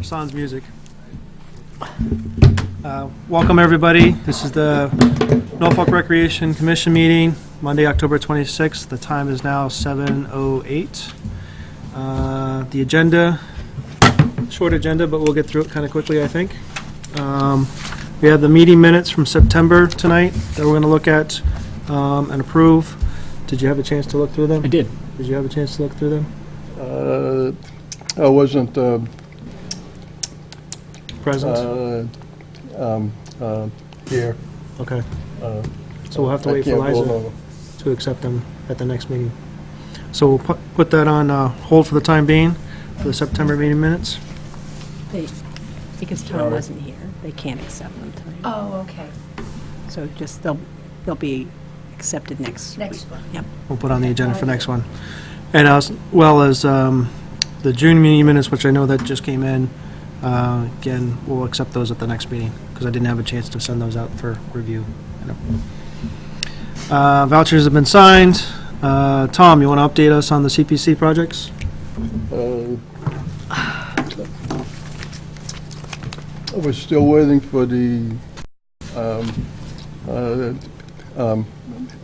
Sans music. Welcome, everybody. This is the Norfolk Recreation Commission meeting, Monday, October 26th. The time is now 7:08. The agenda, short agenda, but we'll get through it kind of quickly, I think. We have the meeting minutes from September tonight that we're going to look at and approve. Did you have a chance to look through them? I did. Did you have a chance to look through them? I wasn't Present? here. Okay. So we'll have to wait for Liza to accept them at the next meeting. So we'll put that on hold for the time being, for the September meeting minutes. Because Tom wasn't here, they can't accept them tonight. Oh, okay. So just, they'll be accepted next week. Next one. Yep. We'll put on the agenda for next one. And as well as the June meeting minutes, which I know that just came in, again, we'll accept those at the next meeting, because I didn't have a chance to send those out for review. Vouchers have been signed. Tom, you want to update us on the CPC projects? We're still waiting for the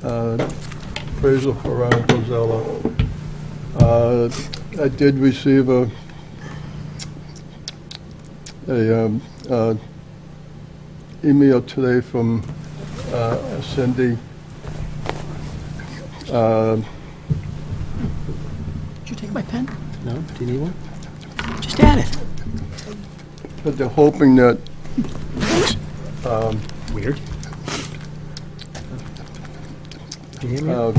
appraisal for Rosella. I did receive a email today from Cindy. Did you take my pen? No? Do you need one? Just add it. But they're hoping that Weird. Do you need me?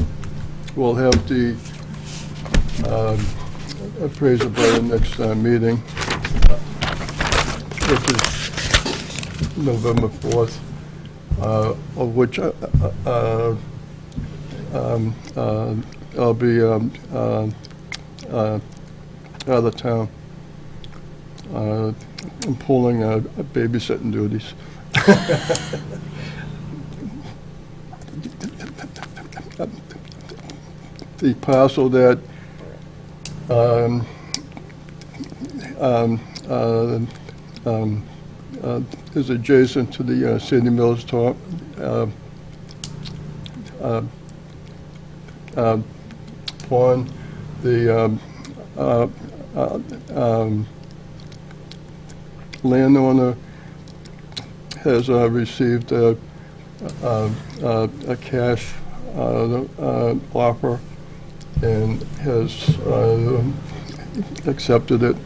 we'll have the appraisal by the next meeting, which is November 4th, of which I'll be out of town. I'm pulling babysitting duties. The parcel that is adjacent to the Sandy Mills pond, the landowner has received a cash offer and has accepted it.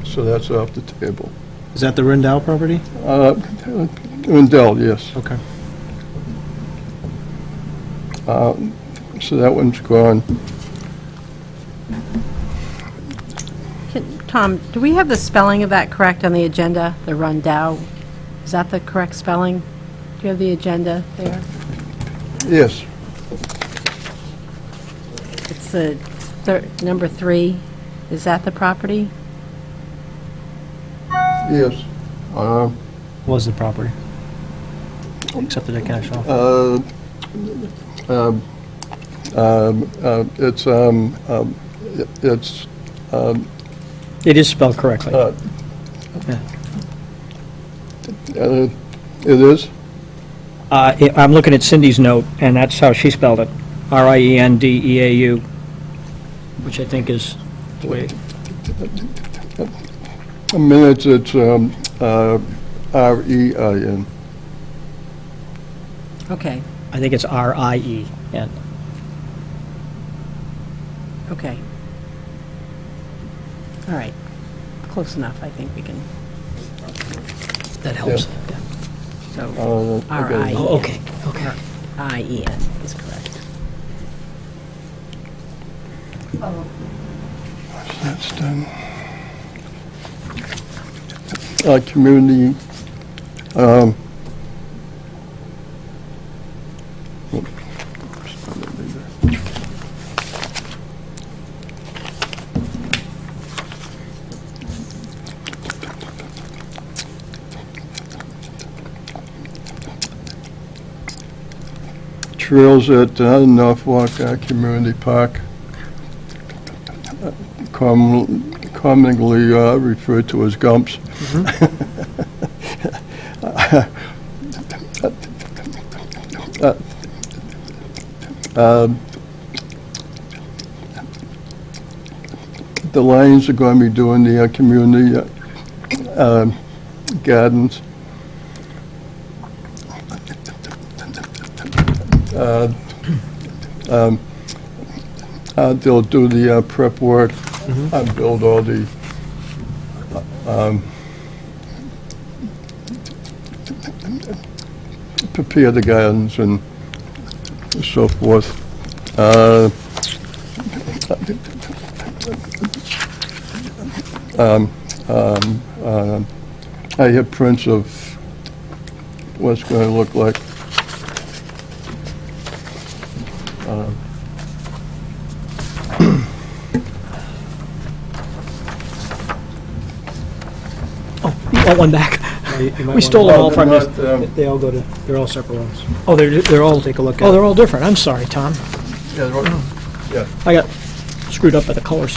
So that's off the table. Is that the Rindell property? Rindell, yes. Okay. So that one's gone. Tom, do we have the spelling of that correct on the agenda, the rundown? Is that the correct spelling? Do you have the agenda there? Yes. It's the number 3. Is that the property? Yes. Was the property? Accepted a cash offer. It is spelled correctly. It is? I'm looking at Cindy's note, and that's how she spelled it. R-I-E-N-D-E-A-U, which I think is the way. Minutes, it's R-E-I-N. Okay, I think it's R-I-E-N. okay. All right. Close enough, I think we can. That helps. Yeah. So, Okay. R-I-E-N. Oh, okay, okay. I-E-N is correct. That's done. Community, trails at Norfolk Community Park. commonly referred to as gumps. The Lions are going to be doing the community gardens. They'll do the prep work, build all the prepare the gardens and so forth. I have prints of what's going to look like. You want one back? You might We wanna- stole them all from you. They all go to, they're all separate ones. Oh, they're all, Take a look oh, at. they're all different. I'm sorry, Tom. Yeah, they're all- yeah. I got screwed up by the colors.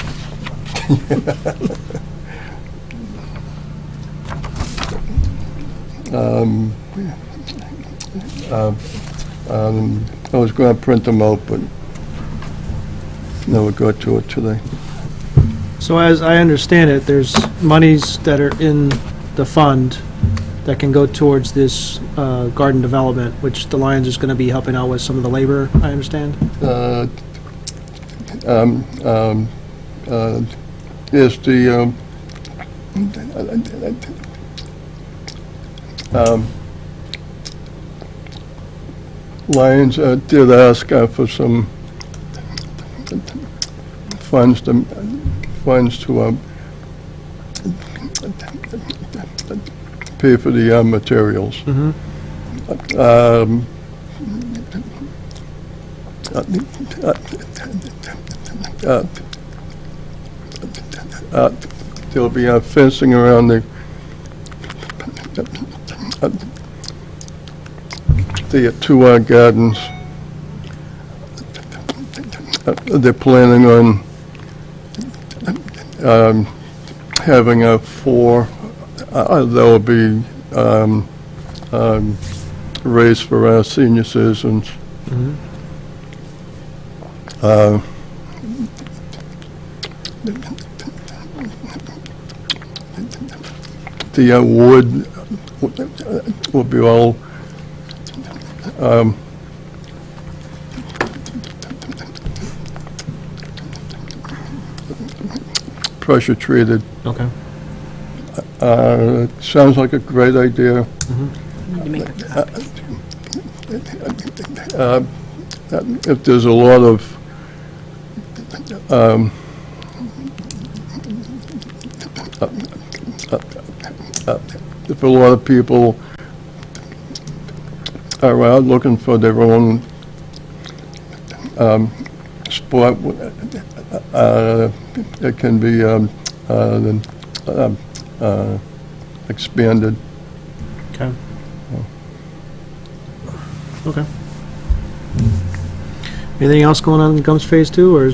I was going to print them out, but never got to it today. So as I understand it, there's monies that are in the fund that can go towards this garden development, which the Lions is going to be helping out with some of the labor, I understand? Is the Lions did ask for some funds to pay for the materials. There'll be fencing around the two gardens. They're planning on having four. There'll be race for our senior citizens. The wood will be all pressure treated. Okay. Sounds like a great idea. Need to make a copy. If there's a lot of if a lot of people are out looking for their own sport, it can be expanded. Okay. Okay. Anything else going on in Gumps Phase 2, or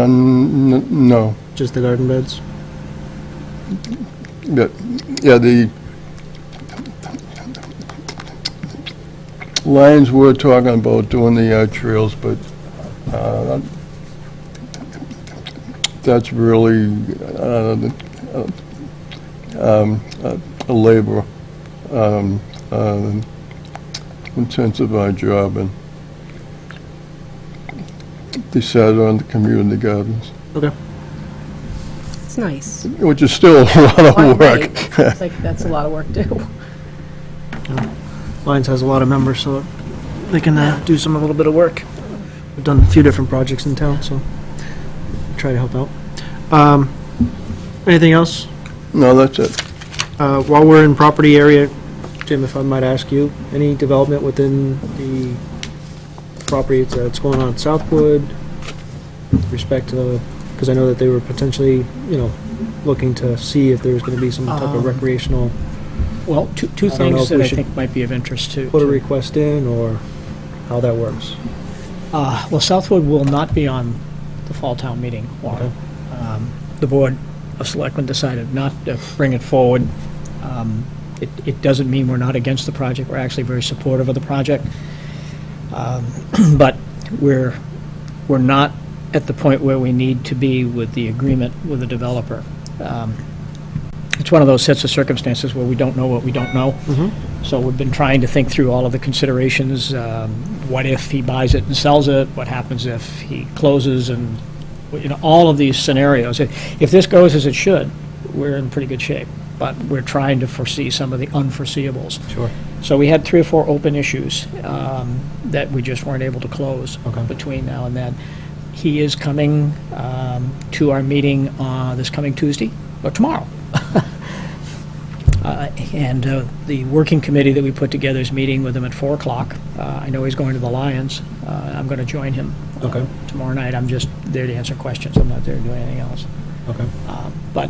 No. just the garden beds? Yeah, the Lions were talking about doing the trails, but that's really a labor intensive job, and decided on the community gardens, Okay. It's nice. which is still a lot of Right. work. It's like, that's a lot of work too. Lions has a lot of members, so they can do a little bit of work. We've done a few different projects in town, so try to help out. Anything else? No, that's it. While we're in property area, Jim, if I might ask you, any development within the property that's going on at Southwood with respect to, because I know that they were potentially, looking to see if there was going to be some type of recreational, Well, two I don't know things if that we I should think might be of interest to. put a request in, or how that works. Well, Southwood will not be on the fall town meeting warrant. The Board of Selectmen decided not to bring it forward. It doesn't mean we're not against the project. We're actually very supportive of the project. But we're not at the point where we need to be with the agreement with the developer. It's one of those sets of circumstances where we don't know what we don't know. So we've been trying to think through all of the considerations. What if he buys it and sells it? What happens if he closes? And, all of these scenarios. If this goes as it should, we're in pretty good shape. But we're trying to foresee some of the unforeseeables. Sure. So we had 3 or 4 open issues that we just weren't able to close between now and then. He is coming to our meeting this coming Tuesday, or tomorrow. And the working committee that we put together is meeting with him at 4 o'clock. I know he's going to the Lions. I'm going to join him tomorrow night. I'm just there to answer questions. I'm not there to do anything else. Okay. But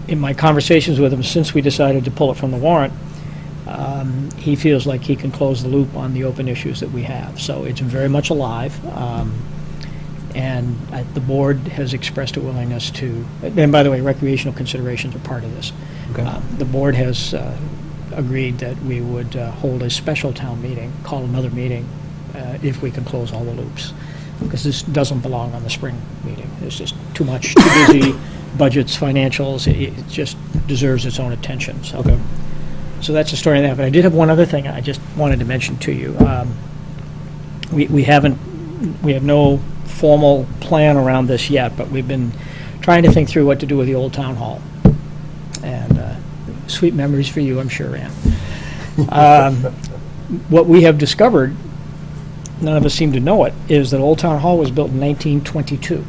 in my conversations with him, since we decided to pull it from the warrant, he feels like he can close the loop on the open issues that we have. So it's very much alive. And the board has expressed a willingness to, and by the way, recreational considerations are part of this. Okay. The board has agreed that we would hold a special town meeting, call another meeting, if we can close all the loops. Because this doesn't belong on the spring meeting. It's just too much, too busy, budgets, financials, it just deserves its own attention, so. Okay. So that's the story of that, but I did have one other thing I just wanted to mention to you. We have no formal plan around this yet, but we've been trying to think through what to do with the old town hall. And sweet memories for you, I'm sure, Ann. What we have discovered, none of us seem to know it, is that Old Town Hall was built in 1922,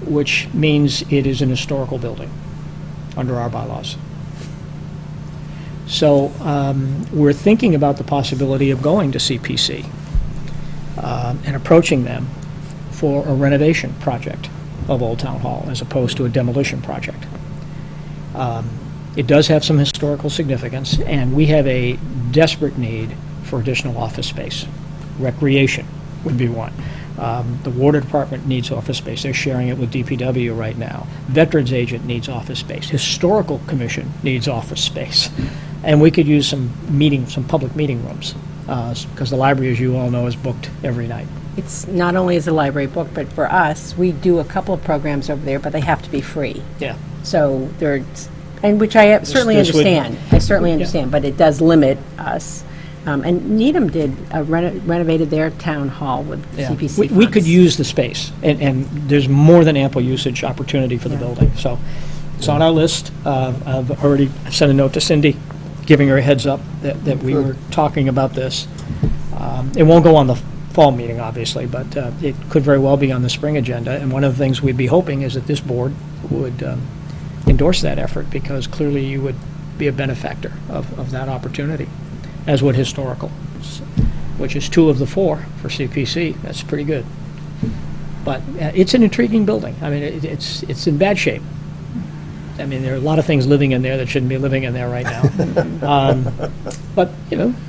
which means it is an historical building under our bylaws. So we're thinking about the possibility of going to CPC and approaching them for a renovation project of Old Town Hall as opposed to a demolition project. It does have some historical significance, and we have a desperate need for additional office space. Recreation would be one. The water department needs office space. They're sharing it with DPW right now. Veterans agent needs office space. Historical commission needs office space. And we could use some public meeting rooms, because the library, as you all know, is booked every night. It's not only is the library book, but for us, we do a couple of programs over there, but they have to be free. Yeah. So and which I certainly this would- understand. I certainly understand, but it does limit us. And Needham did renovated their town hall with CPC We could funds. use the space, and there's more than ample usage opportunity for the Yeah. building. So it's on our list. I've already sent a note to Cindy, giving her a heads up that we were talking about this. It won't go on the fall meeting, obviously, but it could very well be on the spring agenda. And one of the things we'd be hoping is that this board would endorse that effort, because clearly you would be a benefactor of that opportunity, as would historical, which is 2 of the 4 for CPC. That's pretty good. But it's an intriguing building. I mean, it's in bad shape. I mean, there are a lot of things living in there that shouldn't be living in there right now. But,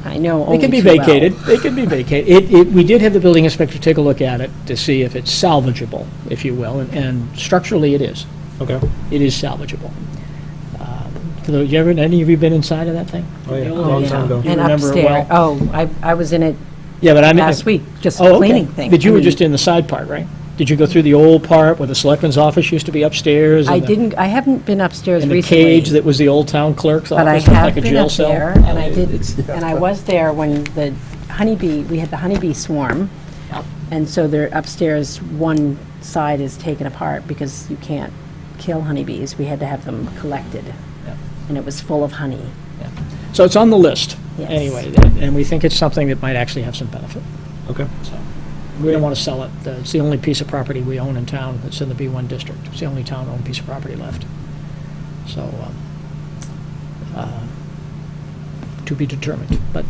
I know they only can be too well. vacated. They can be vacated. We did have the building inspector take a look at it to see if it's salvageable, if you will, and structurally it is. Okay. It is salvageable. Any of you been inside of that thing? Oh, yeah. The Oh, old- Long time yeah. ago. You And remember it upstairs. well? Oh, I was in it Yeah, but I mean. last week, just Oh, okay. cleaning things. But you I were mean, just in the side part, right? Did you go through the old part where the selectman's office used to be upstairs? and I haven't been upstairs And the recently. cage that was the old town clerk's But I office, looked have like a been jail up cell? there, and I did, and I was there when the we had the honeybee swarm. Yep. And so they're upstairs, one side is taken apart because you can't kill honeybees. We had to have them collected. Yep. And it was full of honey. Yeah. So it's on the list, Yes. anyway, and we think it's something that might actually have some benefit. Okay. So we don't want to sell it. It's the only piece of property we own in town that's in the B1 district. It's the only town-owned piece of property left. So, to be determined, but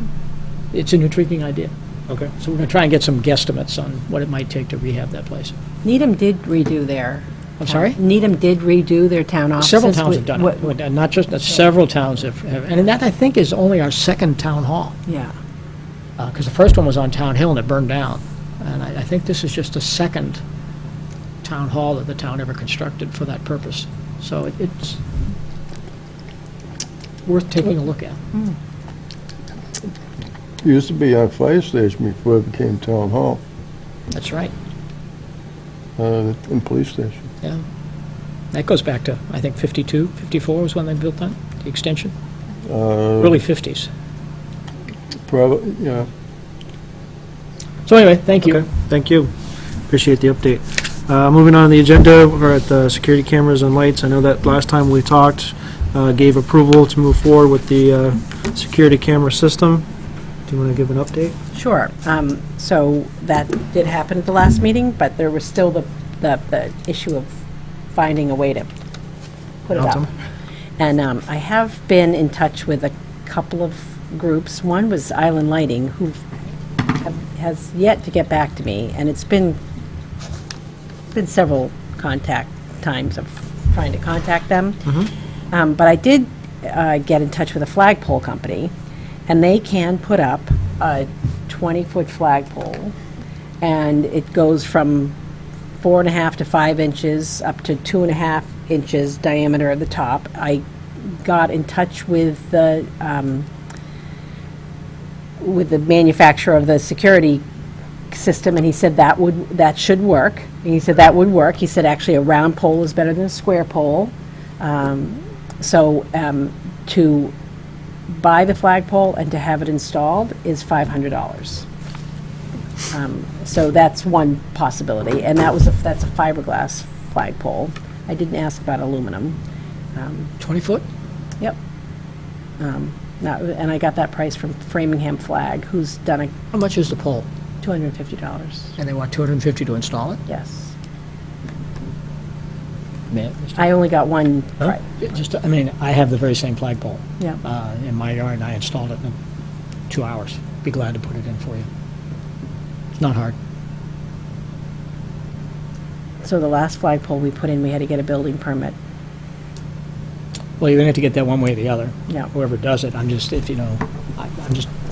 it's an intriguing idea. Okay. So we're going to try and get some guesstimates on what it might take to rehab that place. Needham did redo their. I'm sorry? Needham did redo their town offices. Several towns have with- done what- it, not just, several towns have, and that, I think, is only our second town hall, Yeah. because the first one was on Town Hill and it burned down. And I think this is just the second town hall that the town ever constructed for that purpose. So it's worth taking a look at. It used to be our fire station before it became town hall, That's right, and police station. yeah. That goes back to, I think, 52, 54 was when they built that, the extension. Early 50s. Probably, yeah. So anyway, thank you. Okay, thank you. Appreciate the update. Moving on to the agenda, we're at the security cameras and lights. I know that last time we talked, gave approval to move forward with the security camera system. Do you want to give an update? Sure. So that did happen at the last meeting, but there was still the issue of finding a way to put it up. Awesome. And I have been in touch with a couple of groups. One was Island Lighting, who has yet to get back to me, and it's been several contact times of trying to contact them. But I did get in touch with a flagpole company, and they can put up a 20-foot flagpole, and it goes from 4.5 to 5 inches up to 2.5 inches diameter at the top. I got in touch with the manufacturer of the security system, and he said that should work. And he said that would work. He said actually a round pole is better than a square pole. To buy the flagpole and to have it installed is $500. So that's one possibility, and that's a fiberglass flagpole. I didn't ask about aluminum. 20 foot? Yep. And I got that price from Framingham Flag, who's done How much is the pole? $250. And they want 250 to install it? Yes. Man, I only got one. I mean, I have the very same flagpole Yeah. in my yard, and I installed it in 2 hours. Be glad to put it in for you. It's not hard. So the last flagpole we put in, we had to get a building permit. Well, you're gonna have to get that one way or the other. Yeah. Whoever does it, I'm just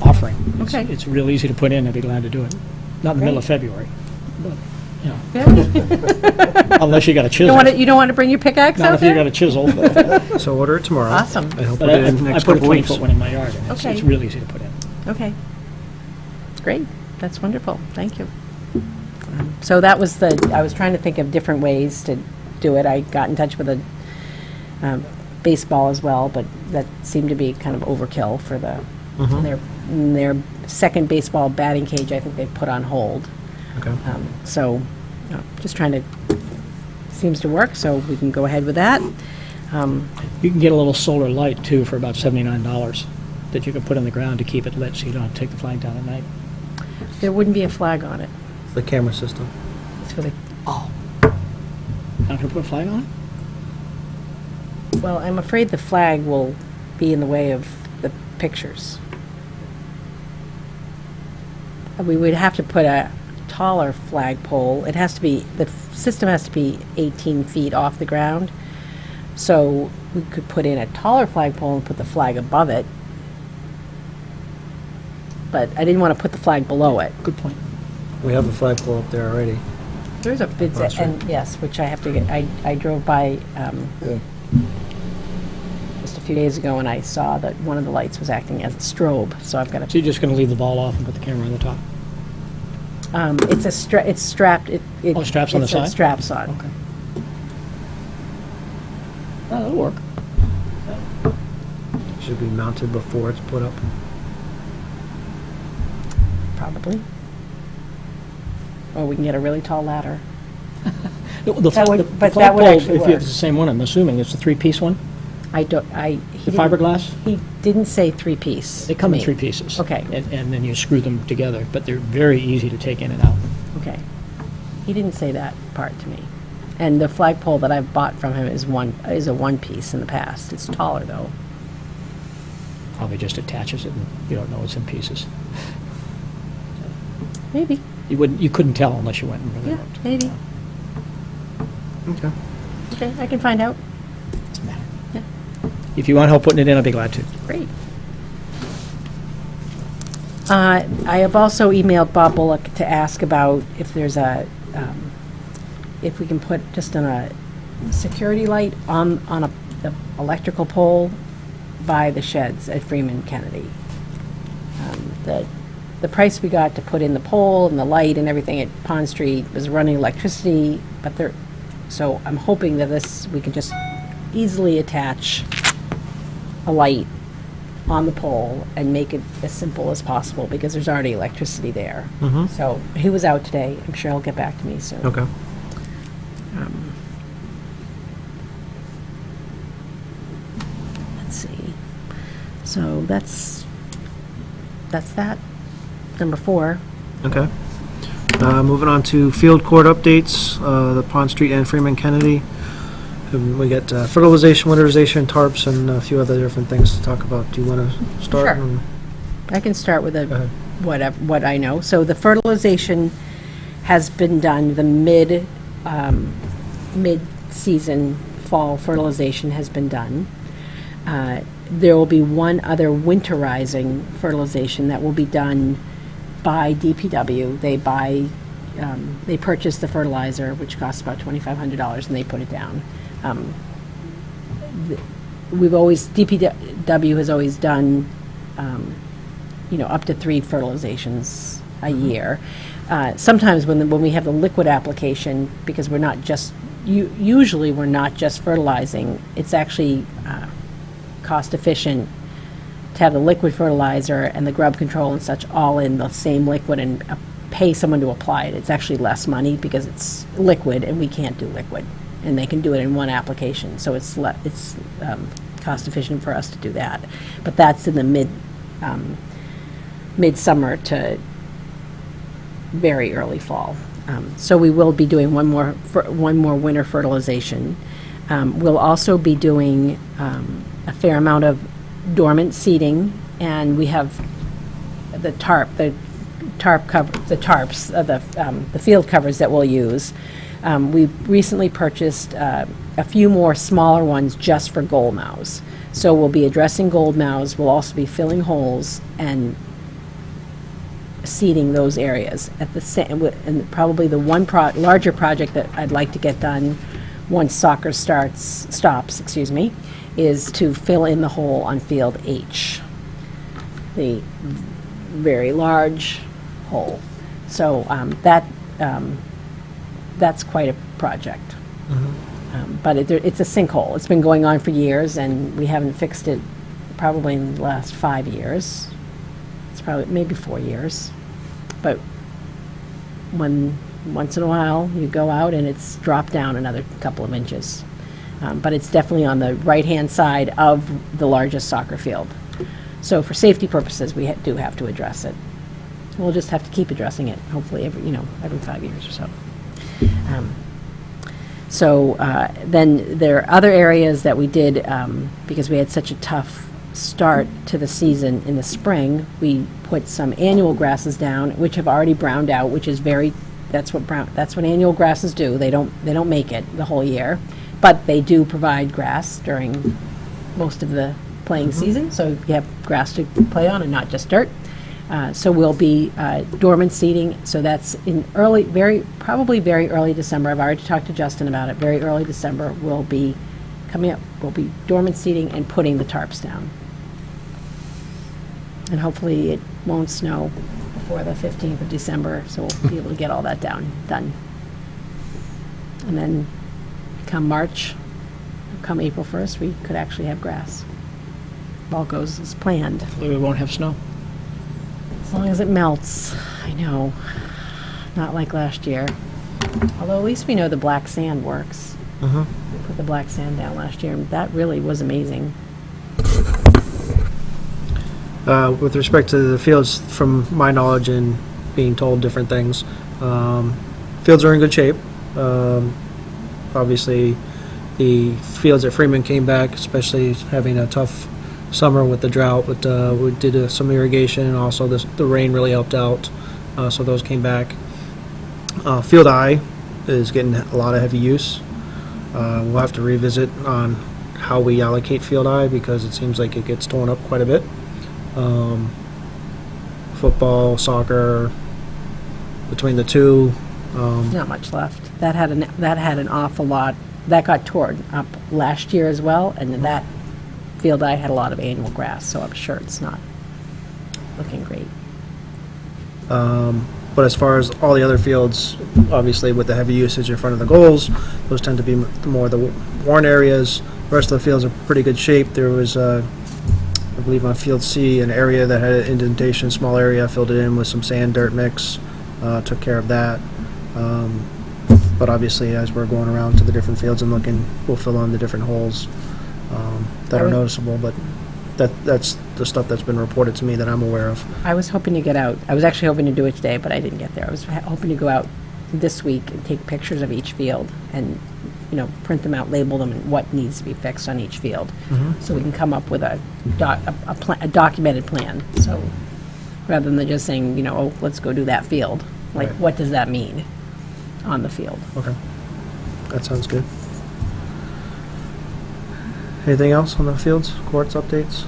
offering. Okay. It's real easy to put in, I'd be glad to do it. Not in the middle of February, but, you know, You unless you got a chisel. don't want to bring your pickaxe Not out if you got there? a chisel. So order it tomorrow. Awesome. I hope But it in the I next put a couple weeks. 20-foot one in my yard, and Okay. it's real easy to put in. Okay. Great. That's wonderful. Thank you. So that was I was trying to think of different ways to do it. I got in touch with a baseball as well, but that seemed to be kind of overkill for their second baseball batting cage. I think they put on hold. Okay. So, just trying to, seems to work, so we can go ahead with that. You can get a little solar light, too, for about $79 that you can put in the ground to keep it lit so you don't have to take the flag down at night. There wouldn't be a flag on it. The camera system. It's for the, Oh. Not gonna put a flag on it? well, I'm afraid the flag will be in the way of the pictures. We would have to put a taller flagpole. It has to be, the system has to be 18 feet off the ground. So we could put in a taller flagpole and put the flag above it. But I didn't want to put the flag below it. Good point. We have a flagpole up there already. There's a bid, That's right. and yes, which I have to get, I drove by Yeah. just a few days ago and I saw that one of the lights was acting as a strobe, so I've got So to, you're just gonna leave the ball off and put the camera on the top? it's strapped, Oh, straps on the it's got side? straps on. Okay. Oh, that'll work. Should be mounted before it's put up. Probably. Or we can get a really tall ladder. That would- but that would actually If work. it's the same one, I'm assuming it's the three-piece one? He The didn't- fiberglass? He didn't say three-piece. They come in to me. 3 pieces. Okay. And then you screw them together, but they're very easy to take in and out. Okay. He didn't say that part to me. And the flagpole that I've bought from him is a one-piece in the past. It's taller, though. Probably just attaches it and you don't know it's in pieces. Maybe. You couldn't tell unless you went and really Yeah, looked. maybe. Okay. Okay, I can find out. Doesn't matter. Yeah. If you want help putting it in, I'll be glad to. Great. I have also emailed Bob Bullock to ask about if there's if we can put just on a security light on the electrical pole by the sheds at Freeman Kennedy. The price we got to put in the pole and the light and everything at Pond Street was running electricity, but so I'm hoping that we can just easily attach a light on the pole and make it as simple as possible, because there's already electricity there. So he was out today. I'm sure he'll get back to me soon. Okay. Let's see. So that's that. Number 4. Okay. Moving on to field court updates, the Pond Street and Freeman Kennedy. We got fertilization, winterization, tarps, and a few other different things to talk about. Do you want to start? Sure. I can start with Go ahead. what I know. So the fertilization has been done. The mid-season fall fertilization has been done. There will be one other winterizing fertilization that will be done by DPW. They purchase the fertilizer, which costs about $2,500, and they put it down. DPW has always done, up to 3 fertilizations a year. Sometimes when we have the liquid application, because we're not just, usually we're not just fertilizing, it's actually cost efficient to have the liquid fertilizer and the grub control and such all in the same liquid and pay someone to apply it. It's actually less money because it's liquid and we can't do liquid, and they can do it in one application. So it's cost efficient for us to do that. But that's in the midsummer to very early fall. So we will be doing one more winter fertilization. We'll also be doing a fair amount of dormant seeding, and we have the field covers that we'll use. We recently purchased a few more smaller ones just for gold mows. So we'll be addressing gold mows. We'll also be filling holes and seeding those areas at the same. And probably the one larger project that I'd like to get done once soccer stops, is to fill in the hole on field H, the very large hole. So that's quite a project. But it's a sinkhole. It's been going on for years, and we haven't fixed it probably in the last 5 years. It's probably maybe 4 years. But once in a while you go out and it's dropped down another couple of inches. But it's definitely on the right-hand side of the largest soccer field. So for safety purposes, we do have to address it. We'll just have to keep addressing it, hopefully every 5 years or so. Then there are other areas that we did, because we had such a tough start to the season in the spring. We put some annual grasses down, which have already browned out, which is that's what annual grasses do. They don't make it the whole year. But they do provide grass during most of the playing season, so you have grass to play on and not just dirt. So we'll be dormant seeding, so that's in probably very early December. I've already talked to Justin about it. Very early December, we'll be coming up. We'll be dormant seeding and putting the tarps down. And hopefully it won't snow before the 15th of December, so we'll be able to get all that done. And then come March, come April 1st, we could actually have grass. If all goes as planned. Hopefully we won't have snow. As long as it melts, I know. Not like last year. Although at least we know the black sand works. We put the black sand down last year, and that really was amazing. With respect to the fields, from my knowledge and being told different things, fields are in good shape. Obviously, the fields at Freeman came back, especially having a tough summer with the drought. But we did some irrigation, and also the rain really helped out. So those came back. Field I is getting a lot of heavy use. We'll have to revisit on how we allocate Field I, because it seems like it gets torn up quite a bit. football, soccer, between the two. Not much left. That had an awful lot, that got torn up last year as well, and that field I had a lot of annual grass, so I'm sure it's not looking great. But as far as all the other fields, obviously with the heavy usage in front of the goals, those tend to be more the worn areas. The rest of the fields are pretty good shape. There was, I believe on field C, an area that had an indentation, small area, filled it in with some sand, dirt mix, took care of that. But obviously, as we're going around to the different fields and looking, we'll fill in the different holes that are noticeable, but that's the stuff that's been reported to me that I'm aware of. I was hoping to get out. I was actually hoping to do it today, but I didn't get there. I was hoping to go out this week and take pictures of each field and, print them out, label them, and what needs to be fixed on each field. So we can come up with a documented plan. So rather than just saying, oh, let's go do that field. Like, Right. what does that mean on the field? Okay. That sounds good. Anything else on the fields, courts, updates?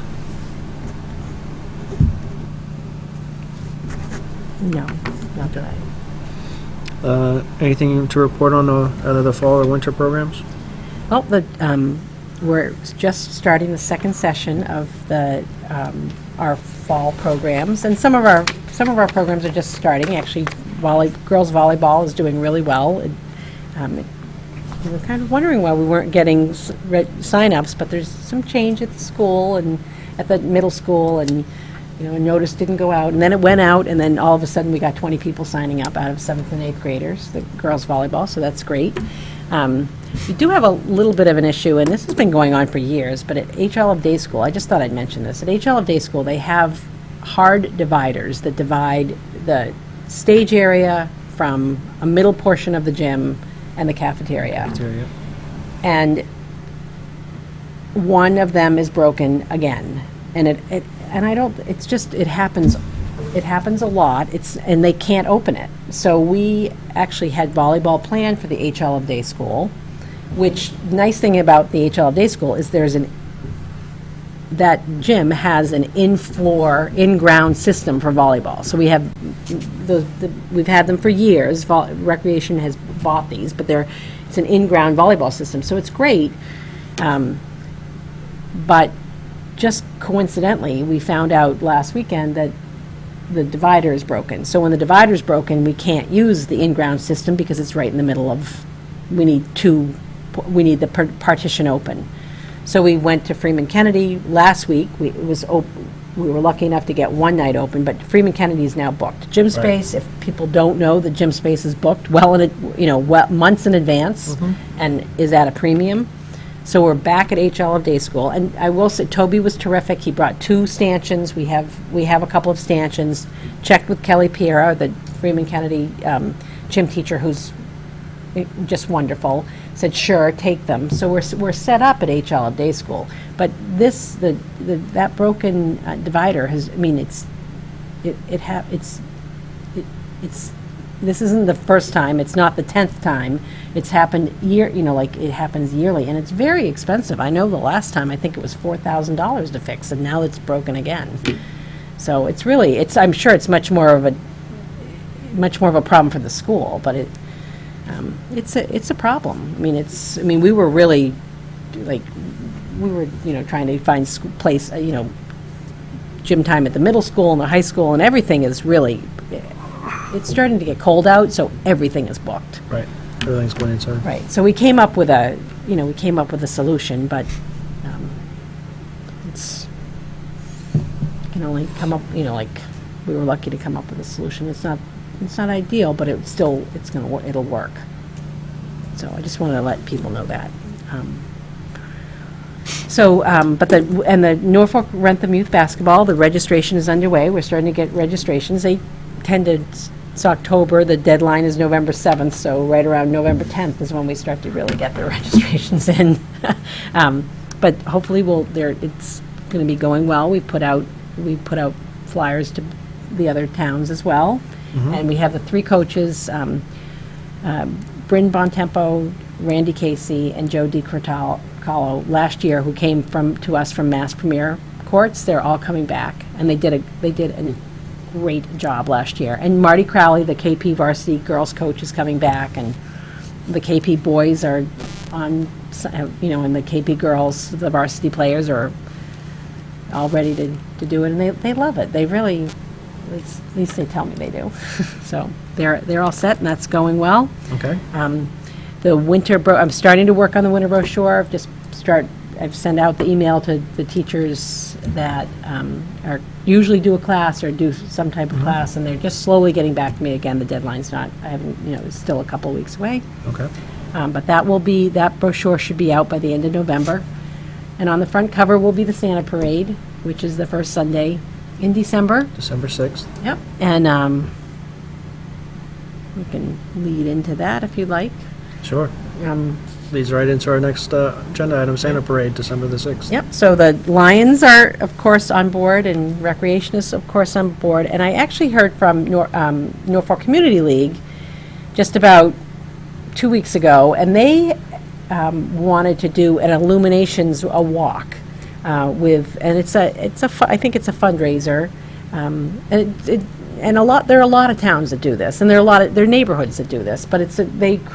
No, not that Anything to report on either the fall or winter programs? Well, we're just starting the second session of our fall programs, and some of our programs are just starting. Actually, girls volleyball is doing really well. We were kind of wondering why we weren't getting sign-ups, but there's some change at the school and at the middle school, and a notice didn't go out, and then it went out, and then all of a sudden we got 20 people signing up out of 7th and 8th graders, the girls volleyball, so that's great. We do have a little bit of an issue, and this has been going on for years, but at HL of Day School, I just thought I'd mention this. At HL of Day School, they have hard dividers that divide the stage area from a middle portion of the gym and the cafeteria. And one of them is broken again, and it happens a lot. And they can't open it. So we actually had volleyball planned for the HL of Day School, which, nice thing about the HL of Day School is that gym has an in-ground system for volleyball. So we have we've had them for years. Recreation has bought these, but it's an in-ground volleyball system, so it's great. But just coincidentally, we found out last weekend that the divider is broken. So when the divider is broken, we can't use the in-ground system because it's right in the middle of. We need the partition open. So we went to Freeman Kennedy last week. We were lucky enough to get one night open, but Freeman Kennedy is now booked. Gym space, if people don't know, the gym space is booked months in advance, and is at a premium. So we're back at HL of Day School, and I will say Toby was terrific. He brought 2 stanchions. We have a couple of stanchions. Checked with Kelly Piera, the Freeman Kennedy gym teacher, who's just wonderful. Said sure, take them. So we're set up at HL of Day School. But that broken divider has. I mean, this isn't the first time. It's not the 10th time. It's happened it happens yearly, and it's very expensive. I know the last time I think it was $4,000 to fix, and now it's broken again. So I'm sure it's much more of a problem for the school, but it's a problem. I mean, we were really trying to find gym time at the middle school and the high school, and everything is really. It's starting to get cold out, so everything is booked. Right. Everything's going inside. Right. So we came up with a solution, but it's can only come up. We were lucky to come up with a solution. It's not ideal, but it'll work. So I just wanted to let people know that. The Norfolk Rentham Youth Basketball, the registration is underway. We're starting to get registrations. It's October, the deadline is November 7th, so right around November 10th is when we start to really get the registrations in. But hopefully it's going to be going well. We put out flyers to the other towns as well. And we have the 3 coaches, Bryn Bontempo, Randy Casey, and Joe DiCarlo last year, who came to us from Mass Premier Courts. They're all coming back, and they did an great job last year. And Marty Crowley, the KP varsity girls coach, is coming back, and the KP boys are on, and the KP girls, the varsity players, are all ready to do it, and they love it. They really, at least they tell me they do. So they're all set, and that's going well. Okay. The winter, I'm starting to work on the winter brochure. I've sent out the email to the teachers that are usually do a class or do some type of class, and they're just slowly getting back to me again. The deadline's not, it's still a couple weeks away. Okay. But that brochure should be out by the end of November. And on the front cover will be the Santa Parade, which is the first Sunday in December. December 6th. Yep. And we can lead into that if you'd like. Sure. Leads right into our next agenda item, Santa Parade, December the 6th. Yep, so the Lions are, of course, on board, and Recreation is, of course, on board. And I actually heard from Norfolk Community League just about 2 weeks ago, and they wanted to do an Illuminations walk with, and I think it's a fundraiser, and there are a lot of towns that do this, and there are neighborhoods that do this, but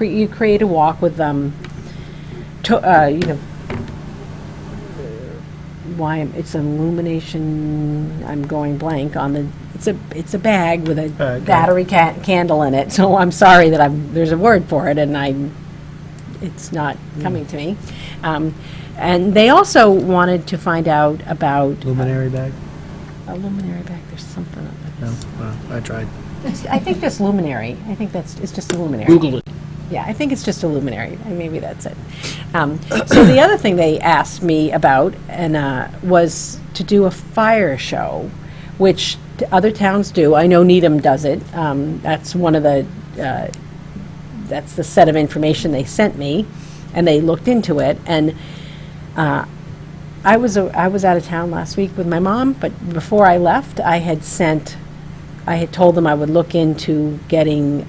you create a walk with it's an illumination. I'm going blank on the. It's a bag with a battery candle in it. So I'm sorry that there's a word for it, and it's not coming to me. And they also wanted to find out about Luminary bag? a luminary bag. There's something. No, I tried. I think just luminary. I think it's just a luminary. Google it. Yeah, I think it's just a luminary. Maybe that's it. So the other thing they asked me about was to do a fire show, which other towns do. I know Needham does it. That's one of that's the set of information they sent me, and they looked into it. And I was out of town last week with my mom, but before I left, I had told them I would look into getting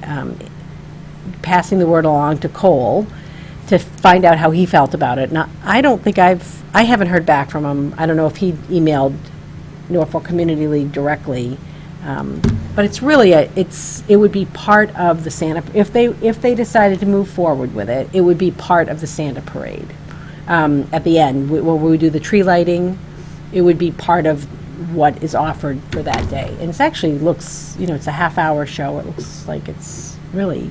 passing the word along to Cole to find out how he felt about it. Now, I haven't heard back from him. I don't know if he emailed Norfolk Community League directly, but it's really it would be part of the Santa, if they decided to move forward with it, it would be part of the Santa Parade. At the end, where we do the tree lighting, it would be part of what is offered for that day. And it actually looks, it's a half-hour show. It looks like it's really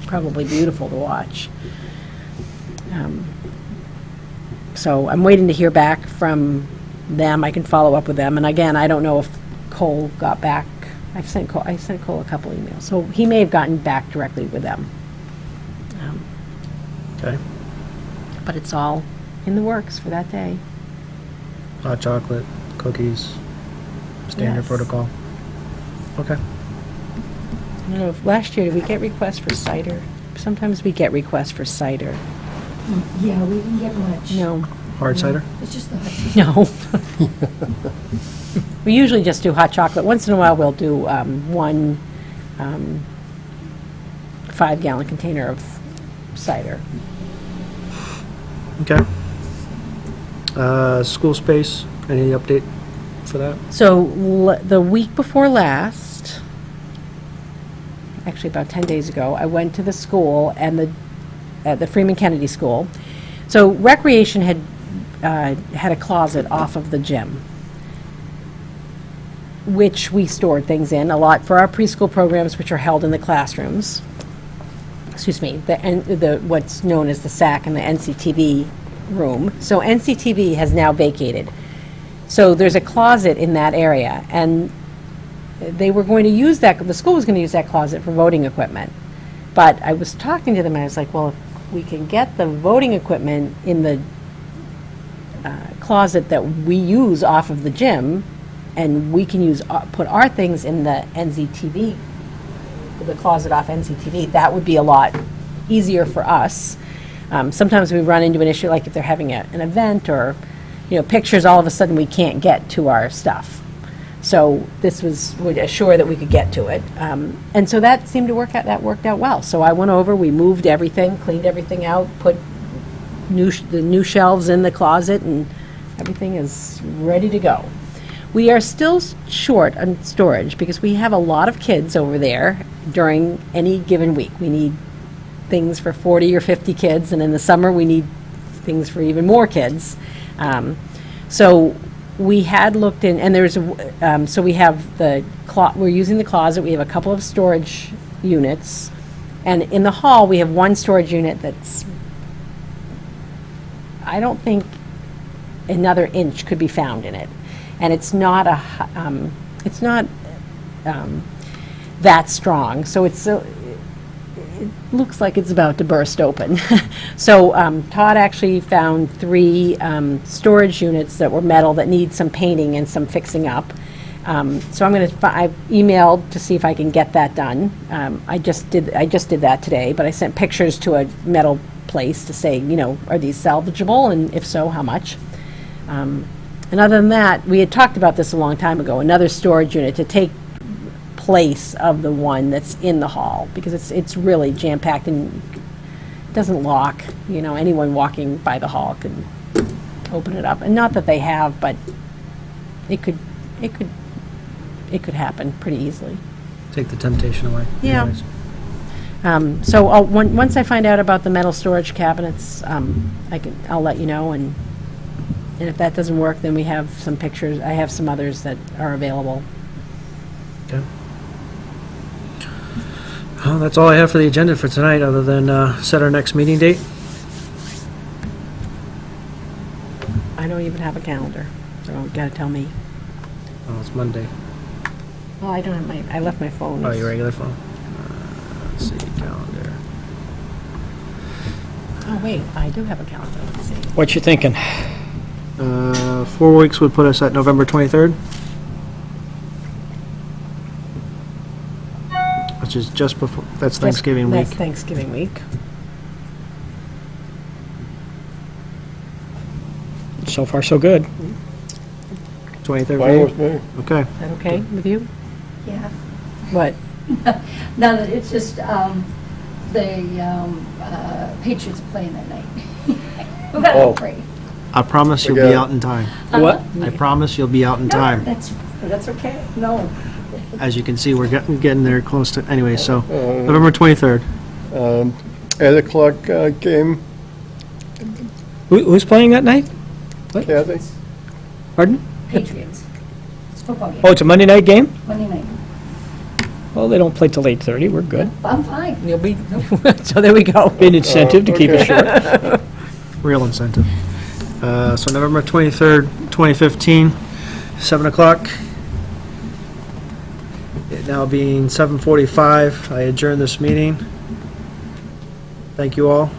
probably beautiful to watch. So I'm waiting to hear back from them. I can follow up with them. And again, I don't know if Cole got back. I sent Cole a couple emails. So he may have gotten back directly with them. Okay. But it's all in the works for that day. Hot chocolate, cookies, standard Yes. protocol. Okay. I don't know if last year, did we get requests for cider? Sometimes we get requests for cider. Yeah, we didn't get much. No. Hard cider? It's just the hot No. We usually just do hot chocolate. Once in a while, we'll do one 5-gallon container of cider. Okay. School space, any update for that? So the week before last, actually about 10 days ago, I went to the school and the Freeman Kennedy School. So Recreation had a closet off of the gym, which we stored things in a lot for our preschool programs, which are held in the classrooms. Excuse me, the what's known as the SAC and the NCTV room. So NCTV has now vacated. So there's a closet in that area, and they were going to use that, the school was going to use that closet for voting equipment. But I was talking to them, and I was like, well, if we can get the voting equipment in the closet that we use off of the gym, and we can put our things in the NCTV, the closet off NCTV, that would be a lot easier for us. Sometimes we run into an issue, like if they're having an event or, pictures, all of a sudden we can't get to our stuff. So this would assure that we could get to it. And so that seemed to work out, that worked out well. So I went over, we moved everything, cleaned everything out, put the new shelves in the closet, and everything is ready to go. We are still short on storage because we have a lot of kids over there during any given week. We need things for 40 or 50 kids, and in the summer, we need things for even more kids. So we had looked in, and so we have we're using the closet, we have a couple of storage units, and in the hall, we have one storage unit that's, I don't think another inch could be found in it. And it's not that strong, so it looks like it's about to burst open. So Todd actually found 3 storage units that were metal that need some painting and some fixing up. So I emailed to see if I can get that done. I just did that today, but I sent pictures to a metal place to say, are these salvageable, and if so, how much? And other than that, we had talked about this a long time ago, another storage unit to take place of the one that's in the hall, because it's really jam-packed and doesn't lock. Anyone walking by the hall can open it up. And not that they have, but it could happen pretty easily. Take the temptation away. Yeah. Anyways. So once I find out about the metal storage cabinets, I'll let you know, and if that doesn't work, then we have some pictures. I have some others that are available. Okay. Well, that's all I have for the agenda for tonight, other than set our next meeting date. I don't even have a calendar, so you gotta tell me. Oh, it's Monday. Oh, I don't have I left my phone. Oh, your regular phone. Let's see, calendar. Oh, wait, I do have a calendar, let's see. What you thinking? 4 weeks would put us at November 23rd. Which is just before, that's Thanksgiving week. That's Thanksgiving week. So far, so good. 23rd Fine with meeting? me. Okay. Is that okay with you? Yeah. What? No, it's just, the Patriots are playing that night. We've got Oh. to pray. I promise you'll Forget be it. out in time. What? I promise you'll be out in No, time. that's okay. No. As you can see, we're getting there close to, anyway, so November 23rd. 8 o'clock game, Who's playing that night? Kathy? Pardon? Patriots. It's a football game. Oh, it's a Monday night game? Monday night. Well, they don't play till 8:30. We're good. I'm fine. You'll be, so there we go. Be an incentive to keep it okay. short. Real incentive. So November 23rd, 2015, 7 o'clock. It now being 7:45, I adjourn this meeting. Thank you all.